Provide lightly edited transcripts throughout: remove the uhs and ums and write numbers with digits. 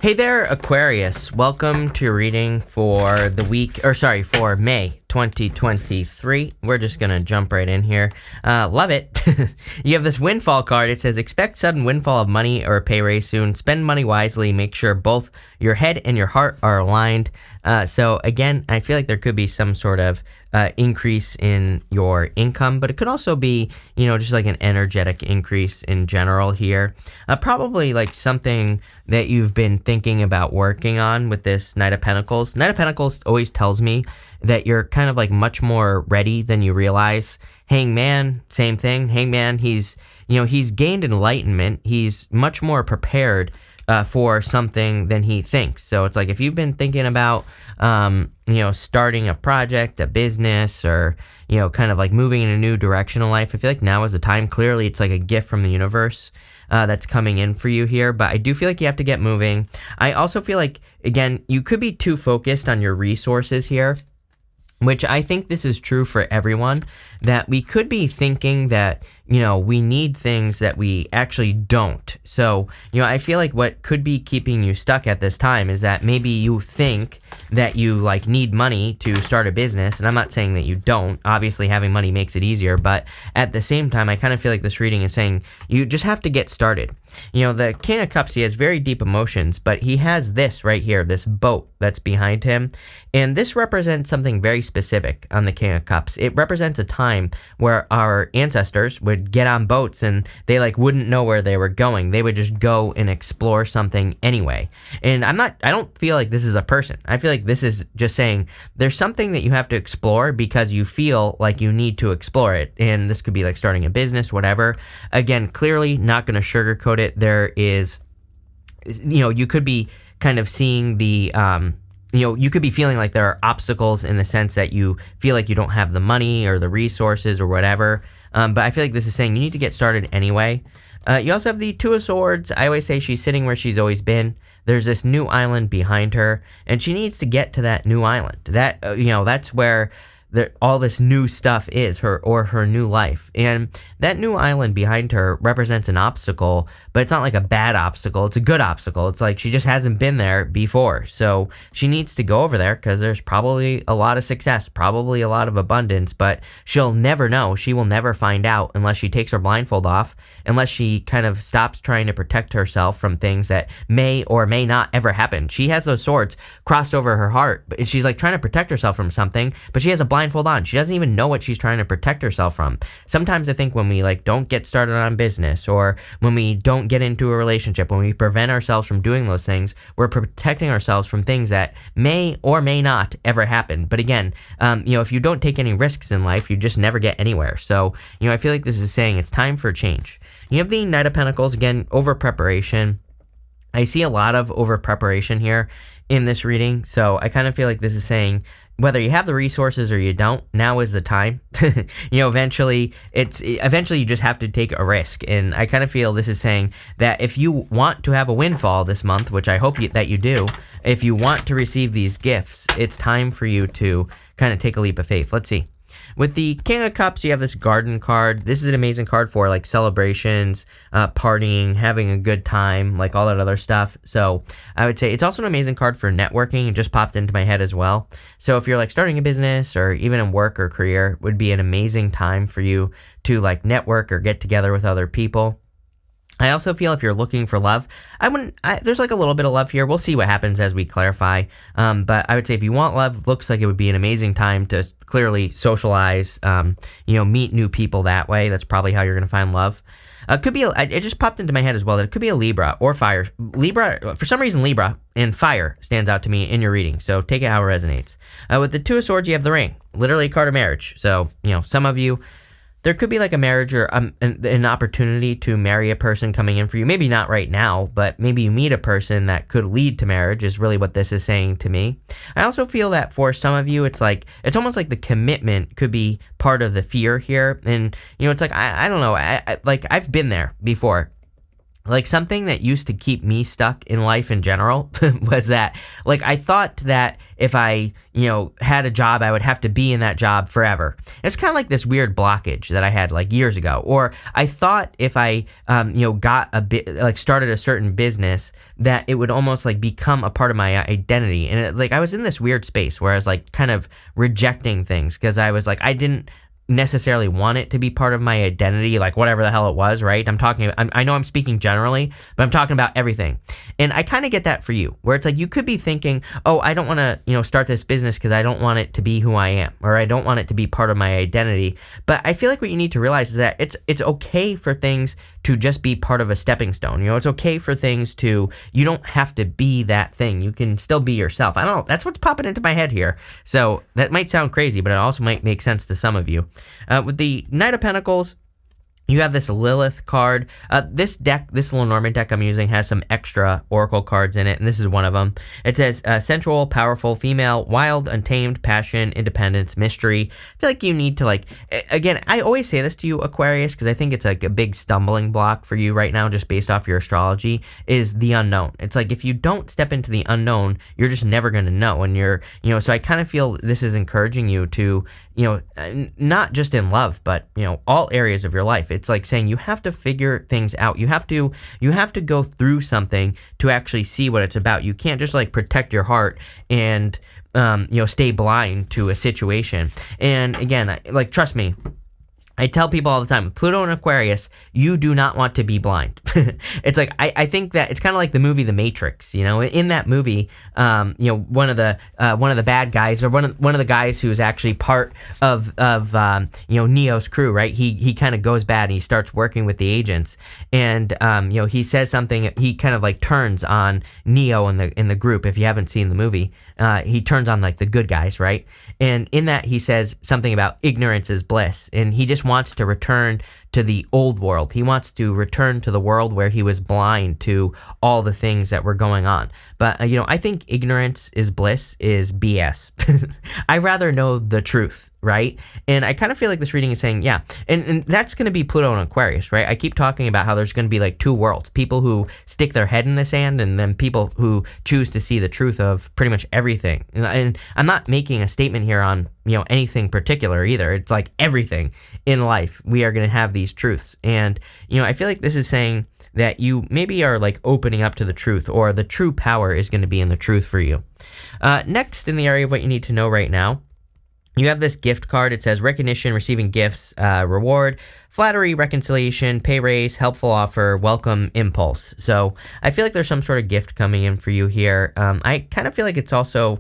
Hey there, Aquarius. Welcome to your reading for for May 2023. We're just going to jump right in here. Love it. You have this Windfall card. It says, expect sudden windfall of money or a pay raise soon. Spend money wisely. Make sure both your head and your heart are aligned. So again, I feel like there could be some sort of increase in your income, but it could also be, just like an energetic increase in general here. Probably like something that you've been thinking about working on with this Knight of Pentacles. Knight of Pentacles always tells me that you're kind of like much more ready than you realize. Hangman, same thing. Hangman, he's gained enlightenment. He's much more prepared for something than he thinks. So it's like if you've been thinking about, starting a project, a business, or, kind of like moving in a new direction in life, I feel like now is the time. Clearly, it's like a gift from the universe that's coming in for you here. But I do feel like you have to get moving. I also feel like, again, you could be too focused on your resources here, which I think this is true for everyone, that we could be thinking that, we need things that we actually don't. So, I feel like what could be keeping you stuck at this time is that maybe you think that you need money to start a business. And I'm not saying that you don't. Obviously, having money makes it easier. But at the same time, I kind of feel like this reading is saying you just have to get started. The King of Cups, he has very deep emotions, but he has this right here, this boat that's behind him. And this represents something very specific on the King of Cups. It represents a time where our ancestors would get on boats and they wouldn't know where they were going. They would just go and explore something anyway. And I don't feel like this is a person. I feel like this is just saying there's something that you have to explore because you feel like you need to explore it. And this could be like starting a business, whatever. Again, clearly not going to sugarcoat it. There is, you could be kind of seeing the, you could be feeling like there are obstacles in the sense that you feel like you don't have the money or the resources or whatever. But I feel like this is saying you need to get started anyway. You also have the Two of Swords. I always say she's sitting where she's always been. There's this new island behind her, and she needs to get to that new island. That, that's where all this new stuff is, her new life. And that new island behind her represents an obstacle, but it's not like a bad obstacle. It's a good obstacle. It's like she just hasn't been there before. So she needs to go over there because there's probably a lot of success, probably a lot of abundance, but she'll never know. She will never find out unless she takes her blindfold off, unless she kind of stops trying to protect herself from things that may or may not ever happen. She has those swords crossed over her heart, but she's trying to protect herself from something, but she has a blindfold on. She doesn't even know what she's trying to protect herself from. Sometimes I think when we don't get started on business, or when we don't get into a relationship, when we prevent ourselves from doing those things, we're protecting ourselves from things that may or may not ever happen. But again, if you don't take any risks in life, you just never get anywhere. So, I feel like this is saying it's time for a change. You have the Knight of Pentacles, again, over preparation. I see a lot of over preparation here in this reading. So I kind of feel like this is saying whether you have the resources or you don't, now is the time. Eventually you just have to take a risk. And I kind of feel this is saying that if you want to have a windfall this month, which I hope that you do, if you want to receive these gifts, it's time for you to kind of take a leap of faith. Let's see. With the King of Cups, you have this Garden card. This is an amazing card for celebrations, partying, having a good time, all that other stuff. So I would say it's also an amazing card for networking. It just popped into my head as well. So if you're starting a business or even in work or career, it would be an amazing time for you to network or get together with other people. I also feel if you're looking for love, there's a little bit of love here. We'll see what happens as we clarify. But I would say if you want love, looks like it would be an amazing time to clearly socialize, meet new people that way. That's probably how you're going to find love. Could be, it just popped into my head as well that it could be a Libra or fire. Libra, for some reason, Libra and fire stands out to me in your reading. So take it how it resonates. With the Two of Swords, you have the ring, literally a card of marriage. So, some of you, there could be a marriage or an opportunity to marry a person coming in for you. Maybe not right now, but maybe you meet a person that could lead to marriage is really what this is saying to me. I also feel that for some of you, it's almost like the commitment could be part of the fear here. And, it's I don't know. I've been there before. like something that used to keep me stuck in life in general was that, like, I thought that if I, had a job, I would have to be in that job forever. It's kind of like this weird blockage that I had like years ago. Or I thought if I, got a bit, like started a certain business, that it would almost like become a part of my identity. And like I was in this weird space where I was like kind of rejecting things because I was like, I didn't necessarily want it to be part of my identity, like whatever the hell it was, right? I know I'm speaking generally, but I'm talking about everything. And I kind of get that for you, where it's like you could be thinking, oh, I don't want to, start this business because I don't want it to be who I am, or I don't want it to be part of my identity. But I feel like what you need to realize is that it's okay for things to just be part of a stepping stone. It's okay for things to, you don't have to be that thing. You can still be yourself. I don't know. That's what's popping into my head here. So that might sound crazy, but it also might make sense to some of you. With the Knight of Pentacles, you have this Lilith card. This little Norman deck I'm using has some extra Oracle cards in it, and this is one of them. It says, sensual, powerful, female, wild, untamed, passion, independence, mystery. I feel like you need to, again, I always say this to you, Aquarius, because I think it's like a big stumbling block for you right now, just based off your astrology, is the unknown. It's like, if you don't step into the unknown, you're just never going to know. And so I kind of feel this is encouraging you to, not just in love, but, all areas of your life. It's like saying you have to figure things out. You have to go through something to actually see what it's about. You can't just like protect your heart and, stay blind to a situation. And again, trust me, I tell people all the time, Pluto and Aquarius, you do not want to be blind. It's like, I think that it's kind of like the movie The Matrix. In that movie, one of the bad guys, or one of the guys who's actually part of Neo's crew, right? He kind of goes bad and he starts working with the agents, and he says something. He kind of like turns on Neo in the group. If you haven't seen the movie, he turns on like the good guys, right? And in that he says something about ignorance is bliss, and he just wants to return to the old world. He wants to return to the world where he was blind to all the things that were going on. But, I think ignorance is bliss is BS. I rather know the truth, right? And I kind of feel like this reading is saying, yeah, and that's going to be Pluto and Aquarius, right? I keep talking about how there's going to be like two worlds, people who stick their head in the sand, and then people who choose to see the truth of pretty much everything. And I'm not making a statement here on, anything particular either. It's like everything in life, we are going to have these truths. And, I feel like this is saying that you maybe are like opening up to the truth, or the true power is going to be in the truth for you. Next, in the area of what you need to know right now, you have this gift card. It says recognition, receiving gifts, reward, flattery, reconciliation, pay raise, helpful offer, welcome, impulse. So I feel like there's some sort of gift coming in for you here. I kind of feel like it's also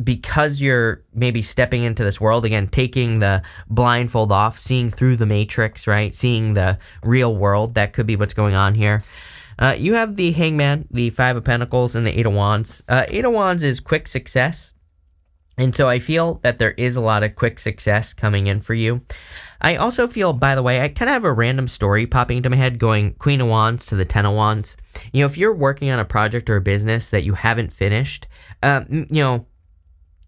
because you're maybe stepping into this world again, taking the blindfold off, seeing through the matrix, right? Seeing the real world. That could be what's going on here. You have the Hangman, the Five of Pentacles, and the Eight of Wands. Eight of Wands is quick success. And so I feel that there is a lot of quick success coming in for you. I also feel, by the way, I kind of have a random story popping into my head going Queen of Wands to the Ten of Wands. If you're working on a project or a business that you haven't finished,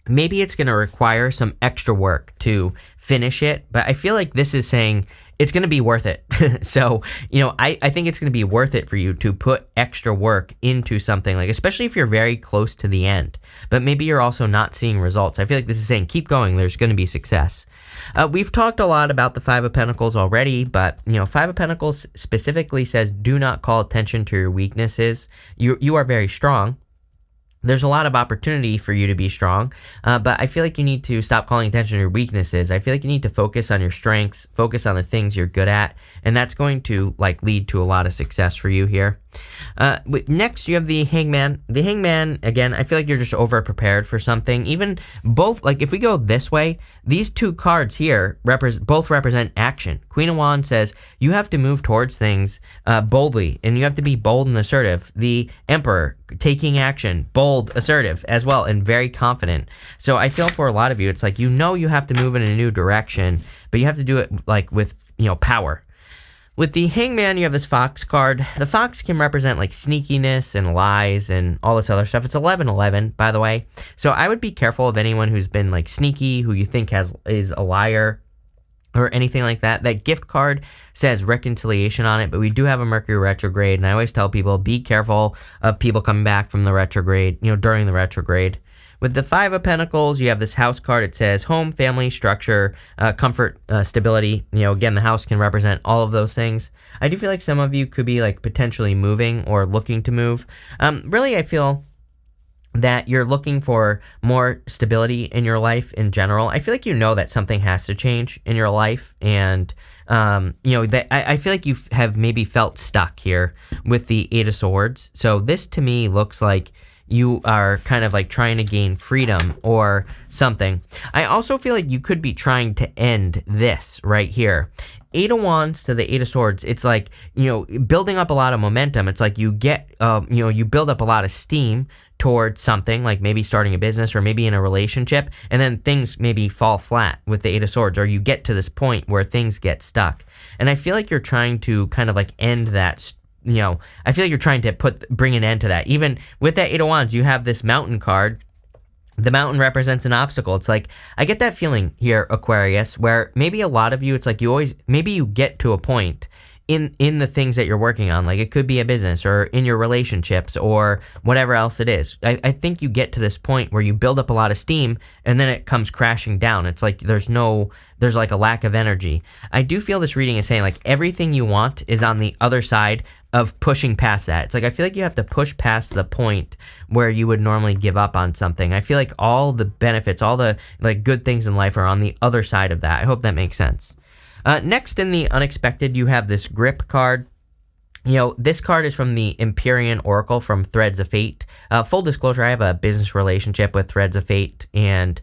maybe it's going to require some extra work to finish it, but I feel like this is saying it's going to be worth it. So, I think it's going to be worth it for you to put extra work into something, like especially if you're very close to the end, but maybe you're also not seeing results. I feel like this is saying keep going. There's going to be success. We've talked a lot about the Five of Pentacles already, but Five of Pentacles specifically says do not call attention to your weaknesses. You are very strong. There's a lot of opportunity for you to be strong, but I feel like you need to stop calling attention to your weaknesses. I feel like you need to focus on your strengths, focus on the things you're good at, and that's going to lead to a lot of success for you here. Next, you have the Hangman. The Hangman, again, I feel like you're just over-prepared for something. Even both, if we go this way, these two cards here both represent action. Queen of Wands says you have to move towards things boldly, and you have to be bold and assertive. The Emperor, taking action, bold, assertive as well, and very confident. So I feel for a lot of you, it's like you have to move in a new direction, but you have to do it with power. With the Hangman, you have this Fox card. The Fox can represent sneakiness and lies and all this other stuff. It's 11-11, by the way. So I would be careful of anyone who's been sneaky, who you think is a liar. or anything like that. That gift card says reconciliation on it, but we do have a Mercury retrograde, and I always tell people, be careful of people coming back from the retrograde, during the retrograde. With the Five of Pentacles, you have this house card. It says home, family, structure, comfort, stability. Again, the house can represent all of those things. I do feel like some of you could be like potentially moving or looking to move. Really, I feel that you're looking for more stability in your life in general. I feel like that something has to change in your life, and that I feel like you have maybe felt stuck here with the Eight of Swords. So this to me looks like you are kind of like trying to gain freedom or something. I also feel like you could be trying to end this right here. Eight of Wands to the Eight of Swords, it's like, building up a lot of momentum. It's like you get, you build up a lot of steam towards something, like maybe starting a business or maybe in a relationship, and then things maybe fall flat with the Eight of Swords, or you get to this point where things get stuck. And I feel like you're trying to kind of like end that. I feel like you're trying to bring an end to that. Even with that Eight of Wands, you have this Mountain card. The mountain represents an obstacle. It's like, I get that feeling here, Aquarius, where maybe a lot of you, it's like maybe you get to a point in the things that you're working on. Like it could be a business or in your relationships or whatever else it is. I think you get to this point where you build up a lot of steam and then it comes crashing down. It's like there's like a lack of energy. I do feel this reading is saying like everything you want is on the other side of pushing past that. It's like I feel like you have to push past the point where you would normally give up on something. I feel like all the benefits, all the like good things in life are on the other side of that. I hope that makes sense. Next, in the unexpected, you have this grip card. This card is from the Empyrean Oracle from Threads of Fate. Full disclosure, I have a business relationship with Threads of Fate, and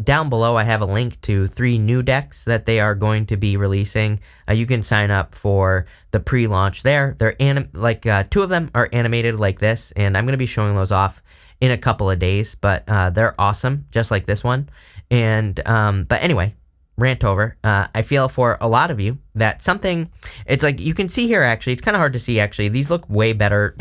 down below I have a link to 3 new decks that they are going to be releasing. You can sign up for the pre-launch there. They're 2 of them are animated like this, and I'm going to be showing those off in a couple of days, but they're awesome, just like this one. And but anyway, rant over. I feel for a lot of you that it's like you can see here, actually, it's kind of hard to see, actually. These look way better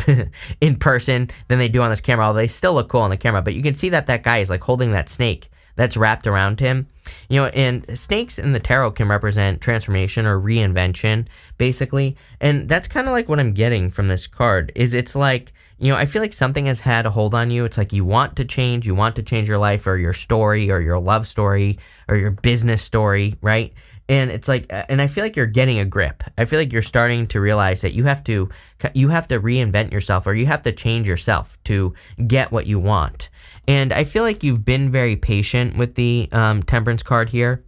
in person than they do on this camera, although they still look cool on the camera. But you can see that guy is like holding that snake that's wrapped around him. And snakes in the tarot can represent transformation or reinvention, basically. And that's kind of like what I'm getting from this card, is it's like, I feel like something has had a hold on you. It's like you want to change your life or your story or your love story or your business story, right? And it's like, and I feel like you're getting a grip. I feel like you're starting to realize that you have to reinvent yourself, or you have to change yourself to get what you want. And I feel like you've been very patient with the Temperance card here.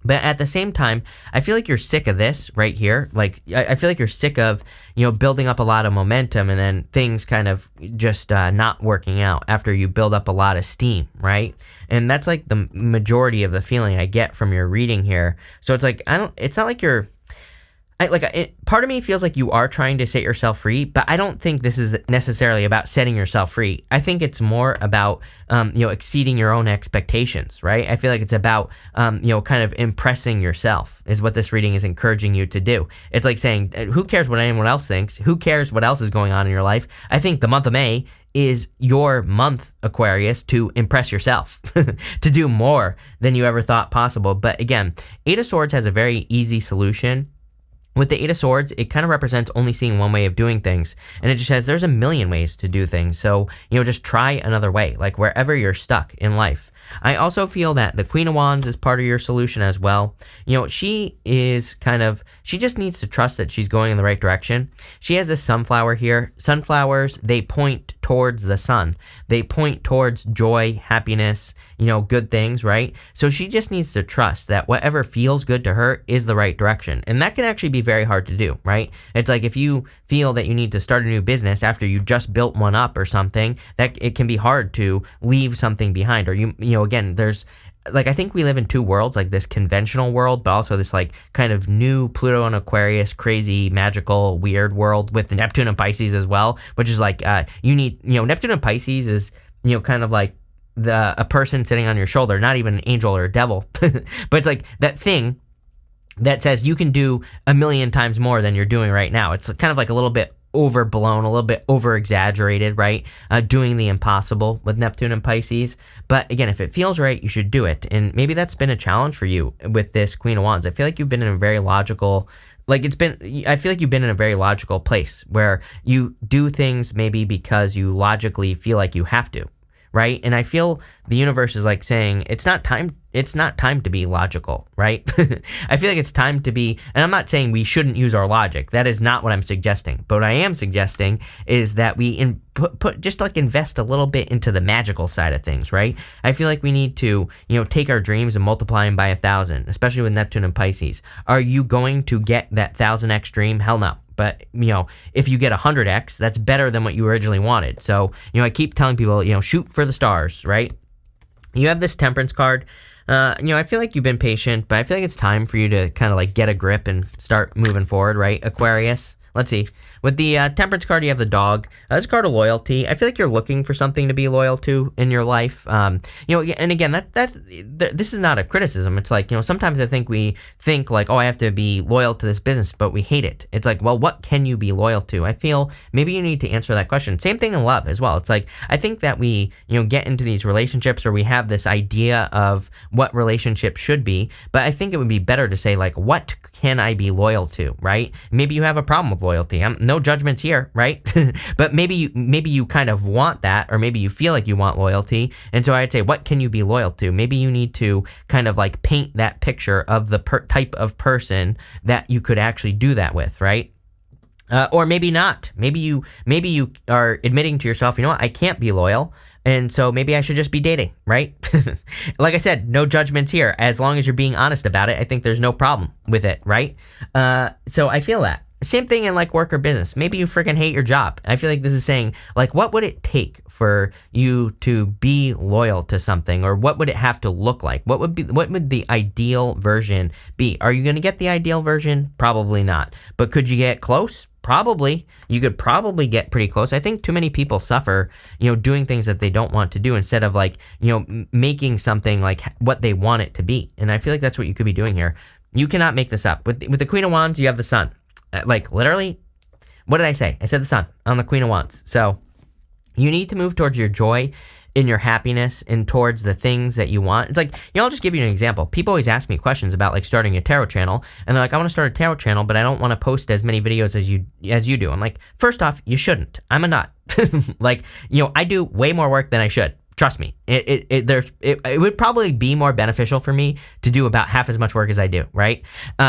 But at the same time, I feel like you're sick of this right here. Like, I feel like you're sick of, building up a lot of momentum and then things kind of just not working out after you build up a lot of steam, right? And that's like the majority of the feeling I get from your reading here. So it's like, it's not like you're, part of me feels like you are trying to set yourself free, but I don't think this is necessarily about setting yourself free. I think it's more about, exceeding your own expectations, right? I feel like it's about, kind of impressing yourself is what this reading is encouraging you to do. It's like saying, who cares what anyone else thinks? Who cares what else is going on in your life? I think the month of May is your month, Aquarius, to impress yourself, to do more than you ever thought possible. But again, Eight of Swords has a very easy solution. With the Eight of Swords, it kind of represents only seeing one way of doing things. And it just says there's a million ways to do things. So, just try another way, like wherever you're stuck in life. I also feel that the Queen of Wands is part of your solution as well. She just needs to trust that she's going in the right direction. She has this sunflower here. Sunflowers, they point towards the sun. They point towards joy, happiness, good things, right? So she just needs to trust that whatever feels good to her is the right direction. And that can actually be very hard to do, right? It's like if you feel that you need to start a new business after you just built one up or something, that it can be hard to leave something behind. Or again, there's like, I think we live in 2 worlds, like this conventional world, but also this like kind of new Pluto and Aquarius, crazy, magical, weird world with Neptune and Pisces as well, which is like, you need, Neptune and Pisces is, kind of like a person sitting on your shoulder, not even an angel or a devil, but it's like that thing that says you can do a million times more than you're doing right now. It's kind of like a little bit overblown, a little bit over exaggerated, right? Doing the impossible with Neptune and Pisces. But again, if it feels right, you should do it. And maybe that's been a challenge for you with this Queen of Wands. I feel like you've been in a very logical, I feel like you've been in a very logical place where you do things maybe because you logically feel like you have to, right? And I feel the universe is like saying it's not time to be logical, right? I feel like it's time to be, and I'm not saying we shouldn't use our logic. That is not what I'm suggesting. But what I am suggesting is that we just like invest a little bit into the magical side of things, right? I feel like we need to, take our dreams and multiply them by 1,000, especially with Neptune and Pisces. Are you going to get that 1,000x dream? Hell no. But, if you get 100x, that's better than what you originally wanted. So, I keep telling people, shoot for the stars, right? You have this Temperance card. I feel like you've been patient, but I feel like it's time for you to kind of like get a grip and start moving forward, right, Aquarius? Let's see. With the Temperance card, you have the dog. This card of loyalty. I feel like you're looking for something to be loyal to in your life. And again, this is not a criticism. It's like, sometimes I think we think like, oh, I have to be loyal to this business, but we hate it. It's like, well, what can you be loyal to? I feel maybe you need to answer that question. Same thing in love as well. It's like, I think that we, get into these relationships or we have this idea of what relationships should be, but I think it would be better to say like, what can I be loyal to, right? Maybe you have a problem with loyalty. No judgments here, right? But maybe you kind of want that, or maybe you feel like you want loyalty. And so I'd say, what can you be loyal to? Maybe you need to kind of like paint that picture of the type of person that you could actually do that with, right? Or maybe not. Maybe you are admitting to yourself, I can't be loyal. And so maybe I should just be dating, right? Like I said, no judgments here. As long as you're being honest about it, I think there's no problem with it, right? So I feel that. Same thing in like work or business. Maybe you freaking hate your job. I feel like this is saying like, what would it take for you to be loyal to something, or what would it have to look like? What would the ideal version be? Are you going to get the ideal version? Probably not. But could you get close? Probably. You could probably get pretty close. I think too many people suffer, doing things that they don't want to do instead of like, making something like what they want it to be. And I feel like that's what you could be doing here. You cannot make this up. With the Queen of Wands, you have the Sun. Like literally, what did I say? I said the Sun on the Queen of Wands. So you need to move towards your joy in your happiness and towards the things that you want. It's like, I'll just give you an example. People always ask me questions about like starting a tarot channel, and they're like, I want to start a tarot channel, but I don't want to post as many videos as you do. I'm like, first off, you shouldn't. I'm a nut. Like, I do way more work than I should. Trust me, it would probably be more beneficial for me to do about half as much work as I do, right?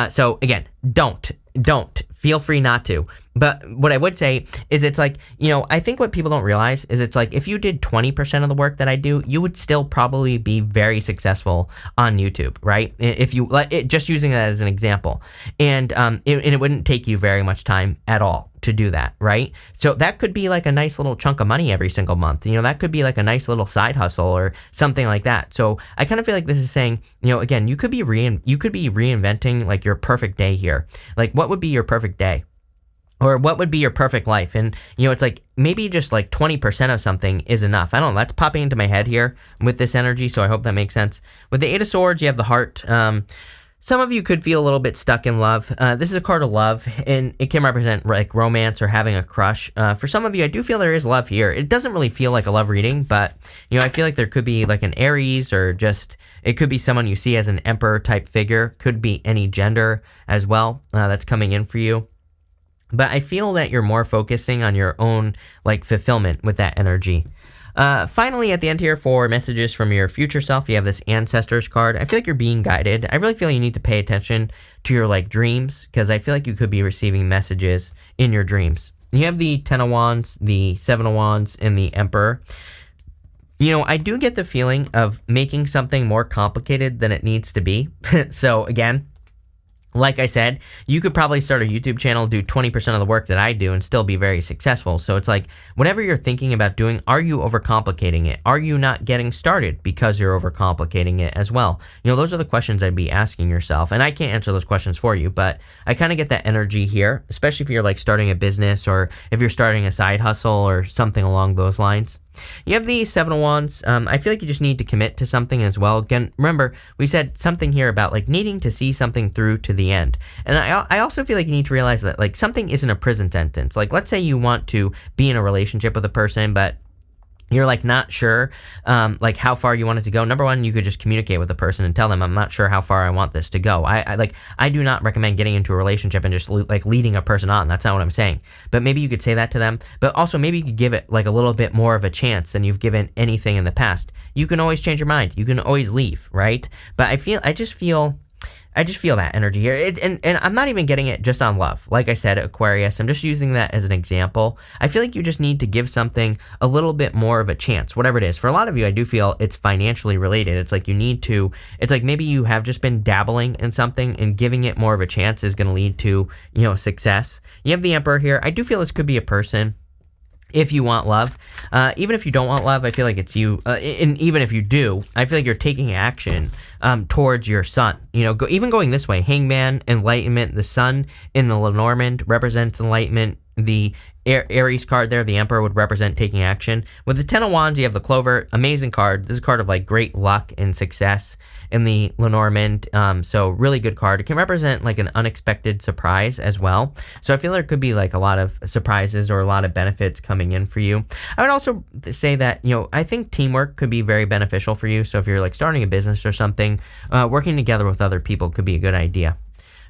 So again, don't feel free not to. But what I would say is it's like, I think what people don't realize is it's like if you did 20% of the work that I do, you would still probably be very successful on YouTube, right? If you just using that as an example, and it wouldn't take you very much time at all to do that, right? So that could be like a nice little chunk of money every single month. That could be like a nice little side hustle or something like that. So I kind of feel like this is saying, again, you could be reinventing like your perfect day here. Like, what would be your perfect day? Or what would be your perfect life? And, it's like maybe just like 20% of something is enough. I don't know. That's popping into my head here with this energy. So I hope that makes sense. With the Eight of Swords, you have the Heart. Some of you could feel a little bit stuck in love. This is a card of love, and it can represent like romance or having a crush. For some of you, I do feel there is love here. It doesn't really feel like a love reading, but, I feel like there could be like an Aries, or just, it could be someone you see as an emperor type figure. Could be any gender as well that's coming in for you. But I feel that you're more focusing on your own like fulfillment with that energy. Finally, at the end here for messages from your future self, you have this Ancestors card. I feel like you're being guided. I really feel you need to pay attention to your like dreams, because I feel like you could be receiving messages in your dreams. You have the Ten of Wands, the Seven of Wands, and the Emperor. I do get the feeling of making something more complicated than it needs to be. So again, like I said, you could probably start a YouTube channel, do 20% of the work that I do, and still be very successful. So it's like, whatever you're thinking about doing, are you overcomplicating it? Are you not getting started because you're overcomplicating it as well? Those are the questions I'd be asking yourself. And I can't answer those questions for you, but I kind of get that energy here, especially if you're like starting a business, or if you're starting a side hustle or something along those lines. You have the Seven of Wands. I feel like you just need to commit to something as well. Again, remember, we said something here about like needing to see something through to the end. And I also feel like you need to realize that like something isn't a prison sentence. Like let's say you want to be in a relationship with a person, but you're like not sure like how far you want it to go. Number one, you could just communicate with the person and tell them, I'm not sure how far I want this to go. I do not recommend getting into a relationship and just like leading a person on. That's not what I'm saying. But maybe you could say that to them. But also maybe you could give it like a little bit more of a chance than you've given anything in the past. You can always change your mind. You can always leave, right? But I just feel that energy here. And I'm not even getting it just on love. Like I said, Aquarius, I'm just using that as an example. I feel like you just need to give something a little bit more of a chance, whatever it is. For a lot of you, I do feel it's financially related. It's like it's like maybe you have just been dabbling in something and giving it more of a chance is going to lead to, success. You have the Emperor here. I do feel this could be a person. If you want love, even if you don't want love, I feel like it's you. And even if you do, I feel like you're taking action towards your sun. Even going this way, Hangman, enlightenment. The sun in the Lenormand represents enlightenment. The Aries card there, the Emperor, would represent taking action. With the Ten of Wands, you have the Clover, amazing card. This is a card of like great luck and success in the Lenormand. So really good card. It can represent like an unexpected surprise as well. So I feel there could be like a lot of surprises or a lot of benefits coming in for you. I would also say that, I think teamwork could be very beneficial for you. So if you're like starting a business or something, working together with other people could be a good idea.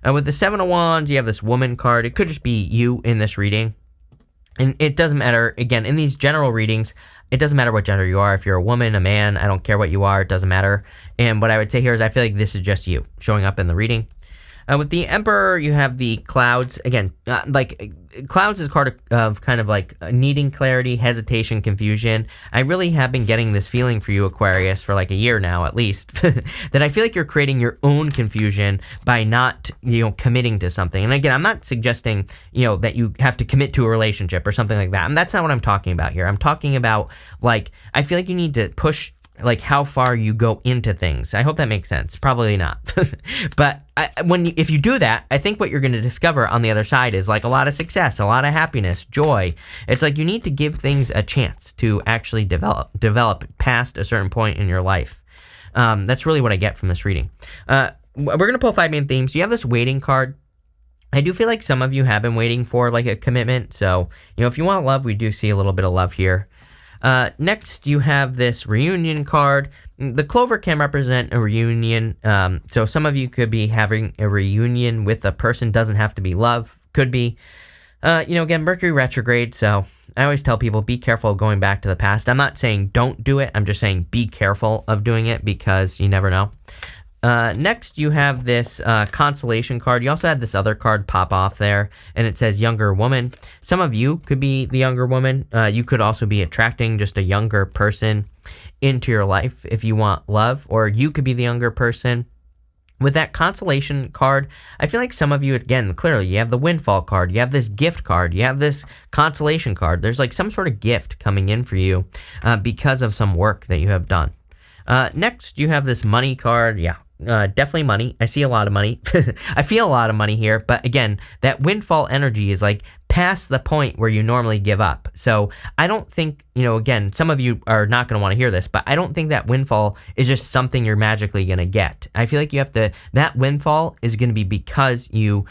With the Seven of Wands, you have this Woman card. It could just be you in this reading. And it doesn't matter, again, in these general readings, it doesn't matter what gender you are. If you're a woman, a man, I don't care what you are, it doesn't matter. And what I would say here is I feel like this is just you showing up in the reading. With the Emperor, you have the Clouds. Again, Clouds is a card of kind of like needing clarity, hesitation, confusion. I really have been getting this feeling for you, Aquarius, for like a year now at least, that I feel like you're creating your own confusion by not, committing to something. And again, I'm not suggesting, that you have to commit to a relationship or something like that. And that's not what I'm talking about here. I'm talking about like, I feel like you need to push like how far you go into things. I hope that makes sense. Probably not. But if you do that, I think what you're going to discover on the other side is like a lot of success, a lot of happiness, joy. It's like you need to give things a chance to actually develop past a certain point in your life. That's really what I get from this reading. We're going to pull 5 main themes. You have this waiting card. I do feel like some of you have been waiting for like a commitment. So, if you want love, we do see a little bit of love here. Next, you have this reunion card. The Clover can represent a reunion. So some of you could be having a reunion with a person. Doesn't have to be love. Could be. Again, Mercury retrograde. So I always tell people, be careful of going back to the past. I'm not saying don't do it. I'm just saying be careful of doing it because you never know. Next, you have this consolation card. You also had this other card pop off there, and it says younger woman. Some of you could be the younger woman. You could also be attracting just a younger person into your life if you want love, or you could be the younger person. With that consolation card, I feel like some of you, again, clearly, you have the Windfall card, you have this gift card, you have this consolation card. There's like some sort of gift coming in for you because of some work that you have done. Next, you have this money card. Yeah. Definitely money. I see a lot of money. I feel a lot of money here, but again, that windfall energy is like past the point where you normally give up. So I don't think, again, some of you are not going to want to hear this, but I don't think that windfall is just something you're magically going to get. I feel like you have to, that windfall is going to be because you,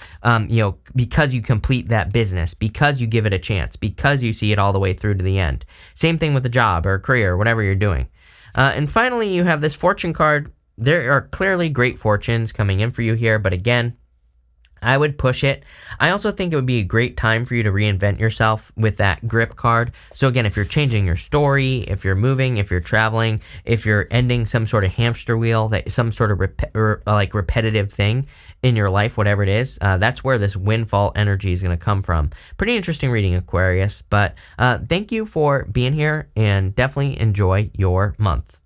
because you complete that business, because you give it a chance, because you see it all the way through to the end. Same thing with a job or a career, whatever you're doing. And finally, you have this fortune card. There are clearly great fortunes coming in for you here, but again, I would push it. I also think it would be a great time for you to reinvent yourself with that grip card. So again, if you're changing your story, if you're moving, if you're traveling, if you're ending some sort of hamster wheel, that some sort of repetitive thing in your life, whatever it is, that's where this windfall energy is going to come from. Pretty interesting reading, Aquarius, but thank you for being here and definitely enjoy your month.